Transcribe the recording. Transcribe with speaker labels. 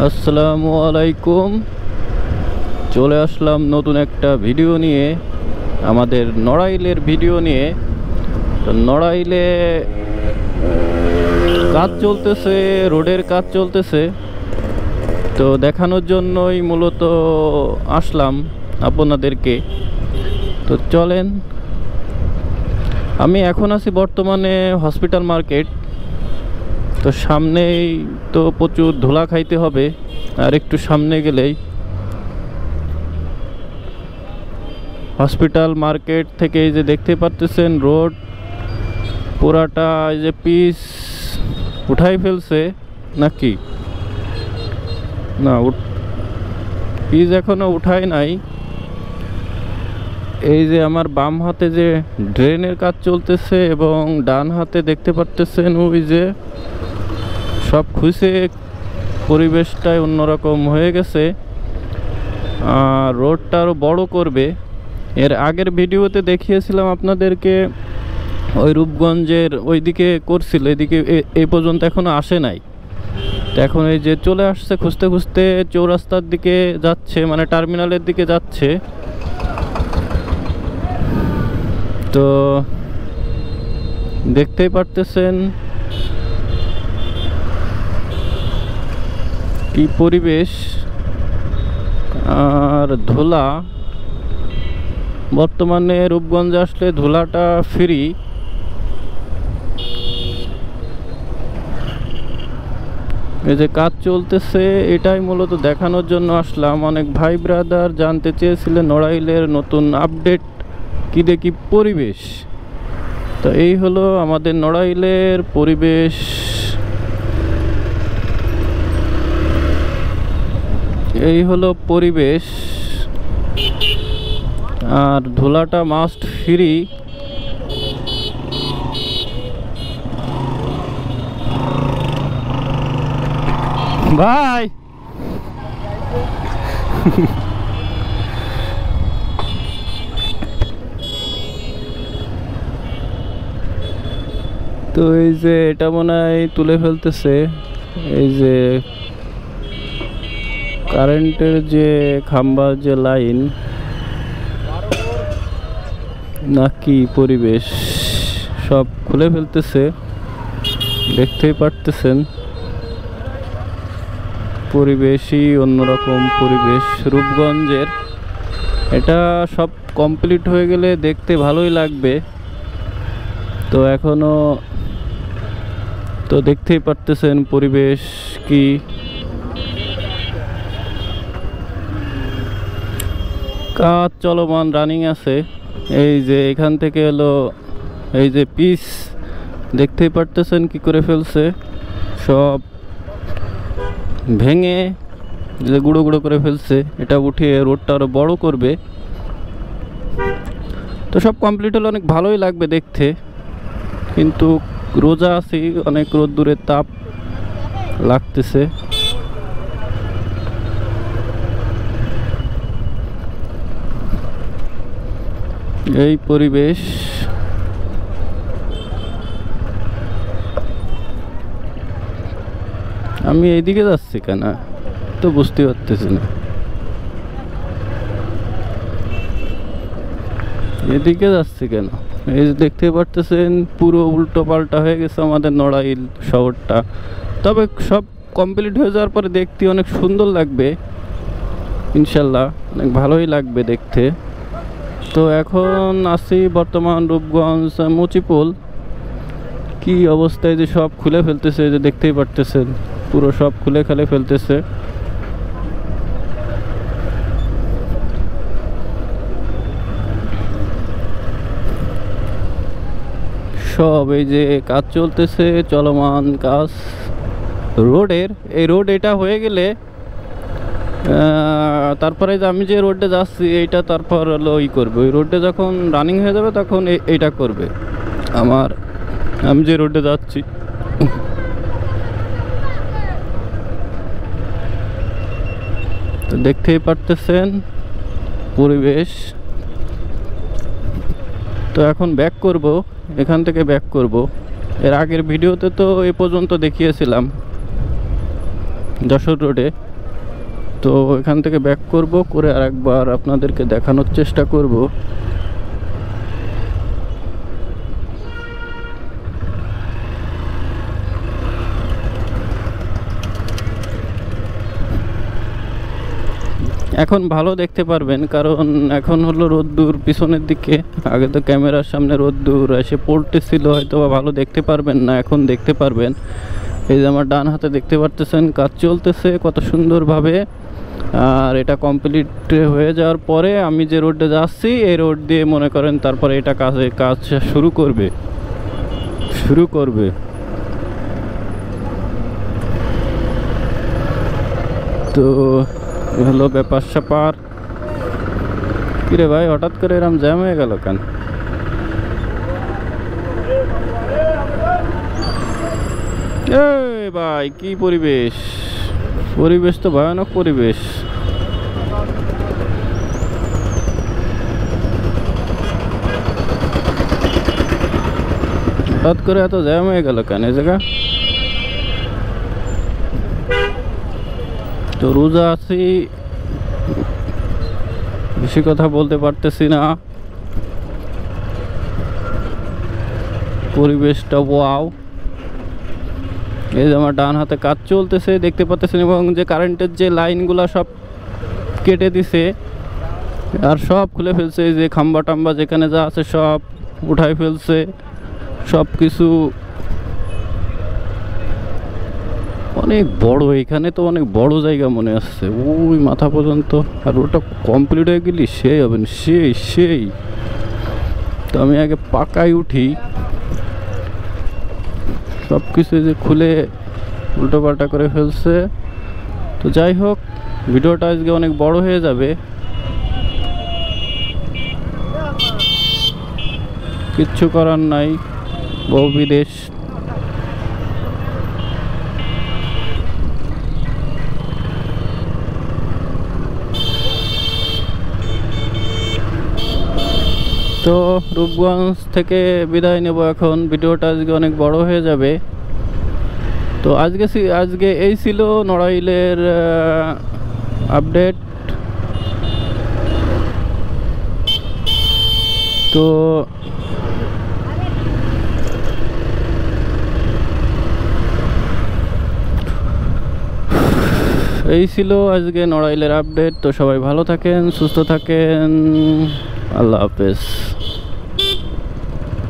Speaker 1: আসসালামু আলাইকুম। চলে আসলাম নতুন একটা ভিডিও নিয়ে, আমাদের নড়াইলের ভিডিও নিয়ে। তো নড়াইলে কাজ চলতেছে, রোডের কাজ চলতেছে, তো দেখানোর জন্যই মূলত আসলাম আপনাদেরকে। তো চলেন, আমি এখন আছি বর্তমানে হসপিটাল মার্কেট। তো সামনেই তো প্রচুর ধুলা খাইতে হবে, আর একটু সামনে গেলেই হসপিটাল মার্কেট থেকে এই যে দেখতে পাচ্ছেন রোড পুরাটা এই যে পিচ উঠাই ফেলছে নাকি না, পিচ এখনো উঠাই নাই। এই যে আমার বাম হাতে যে ড্রেনের কাজ চলতেছে এবং ডান হাতে দেখতে পাচ্ছেন ওই যে সব খুঁজে, পরিবেশটাই অন্যরকম হয়ে গেছে। আর রোডটা আরও বড় করবে। এর আগের ভিডিওতে দেখিয়েছিলাম আপনাদেরকে ওই রূপগঞ্জের ওইদিকে করছিল, এদিকে এই পর্যন্ত এখনো আসে নাই। তো এখন এই যে চলে আসছে, খুঁজতে খুঁজতে চৌরাস্তার দিকে যাচ্ছে, মানে টার্মিনালের দিকে যাচ্ছে। তো দেখতেই পারতেছেন কি পরিবেশ আর ধুলা। বর্তমানে রূপগঞ্জে আসলে ধুলাটা ফ্রি। এই যে কাজ চলতেছে, এটাই মূলত দেখানোর জন্য আসলাম। অনেক ভাই ব্রাদার জানতে চেয়েছিলেন নড়াইলের নতুন আপডেট কি দেখি পরিবেশ। তো এই হলো আমাদের নড়াইলের পরিবেশ। এই হলো পরিবেশ, আর ধুলাটা মাস্ট ফ্রি। ভাই তো এই যে এটা মনে হয় তুলে ফেলতেছে, এই যে কারেন্টের যে খাম্বা, যে লাইন নাকি পরিবেশ সব খুলে ফেলতেছে, দেখতেই পারতেছেন। পরিবেশই অন্যরকম পরিবেশ রূপগঞ্জের। এটা সব কমপ্লিট হয়ে গেলে দেখতে ভালোই লাগবে। তো এখনো তো দেখতেই পারতেছেন পরিবেশ কি। কাজ চলমান, রানিং আছে। এই যে এখান থেকে হলো এই যে পিচ দেখতেই পারতেছেন কি করে ফেলছে, সব ভেঙে যে গুঁড়ো গুঁড়ো করে ফেলছে। এটা উঠিয়ে রোডটা আরো বড় করবে। তো সব কমপ্লিট হলে অনেক ভালোই লাগবে দেখতে, কিন্তু রোজা আছি, অনেক রোদ্দুরের তাপ লাগতেছে। এই পরিবেশ। আমি এইদিকে যাচ্ছি কেন তো বুঝতে পারতেছি না। এদিকে যাচ্ছি কেন, এই যে দেখতে পারতেছেন পুরো উল্টো পাল্টা হয়ে গেছে আমাদের নড়াইল শহরটা। তবে সব কমপ্লিট হয়ে যাওয়ার পরে দেখতে অনেক সুন্দর লাগবে, ইনশাল্লাহ অনেক ভালোই লাগবে দেখতে। তো এখন আছি বর্তমান রূপগঞ্জ মুচিপুল। কি অবস্থায় যে সব খুলে ফেলতেছে, যে দেখতেই পারতেছেন পুরো সব খুলে খেলে ফেলতেছে। সব এই যে কাজ চলতেছে, চলমান কাজ রোডের। এই রোড এটা হয়ে গেলে তারপরে যে আমি যে রোডে যাচ্ছি এইটা তারপর হলো ই করবে। ওই রোডে যখন রানিং হয়ে যাবে তখন এইটা করবে আমি যে রোডে যাচ্ছি। তো দেখতেই পারতেছেন পরিবেশ। তো এখন ব্যাক করব, এখান থেকে ব্যাক করব। এর আগের ভিডিওতে তো এ পর্যন্ত দেখিয়েছিলাম। যশোর রোডে। তো এখান থেকে ব্যাক করব, করে আরেকবার আপনাদেরকে দেখানোর চেষ্টা করব। এখন ভালো দেখতে পারবেন, কারণ এখন হলো রোদ্দুর পিছনের দিকে। আগে তো ক্যামেরার সামনে রোদ্দুর এসে পড়তেছিল, হয়তো বা ভালো দেখতে পারবেন না, এখন দেখতে পারবেন। এই যে আমার ডান হাতে দেখতে পারতেছেন কাজ চলতেছে কত সুন্দরভাবে। আর এটা কমপ্লিট হয়ে যাওয়ার পরে আমি যে রোডে যাচ্ছি এই রোড দিয়ে মনে করেন তারপরে এটা কাজ শুরু করবে। তো হলো ব্যাপার স্যাপার। কিরে ভাই, হঠাৎ করে এরম জ্যাম হয়ে গেল কেন? এই ভাই, কি পরিবেশ তো ভয়ানক পরিবেশ। হঠাৎ করে এত জ্যাম হয়ে গেল কেন এই জায়গা? তো রোজা আছি, বেশি কথা বলতে পারতেছি না। পরিবেশটা ওয়াও। এই যে আমার ডান হাতে কাজ চলতেছে দেখতে পাচ্ছেন, এবং যে কারেন্টের যে লাইনগুলা সব কেটে দিছে আর সব খুলে ফেলছে। এই যে খাম্বা টাম্বা যেখানে যা আছে সব উঠাই ফেলছে, সব কিছু অনেক বড়। এখানে তো অনেক বড় জায়গা মনে আসছে, ওই মাথা পর্যন্ত। আর ওটা কমপ্লিট হয়ে গেলি সেই হবে না, সেই তো আমি আগে পাকায় উঠি। সব কিছু যে খুলে উল্টো পাল্টা করে ফেলছে। তো যাই হোক, ভিডিওটা আজকে অনেক বড় হয়ে যাবে, কিচ্ছু করার নাই, বহু বিদেশ। তো রূপগঞ্জ থেকে বিদায় নেব এখন, ভিডিওটা আজকে অনেক বড় হয়ে যাবে। তো আজকে এই ছিল নড়াইলের আপডেট। তো এই ছিল আজকে নড়াইলের আপডেট। তো সবাই ভালো থাকেন, সুস্থ থাকেন, আল্লাহ হাফেজ।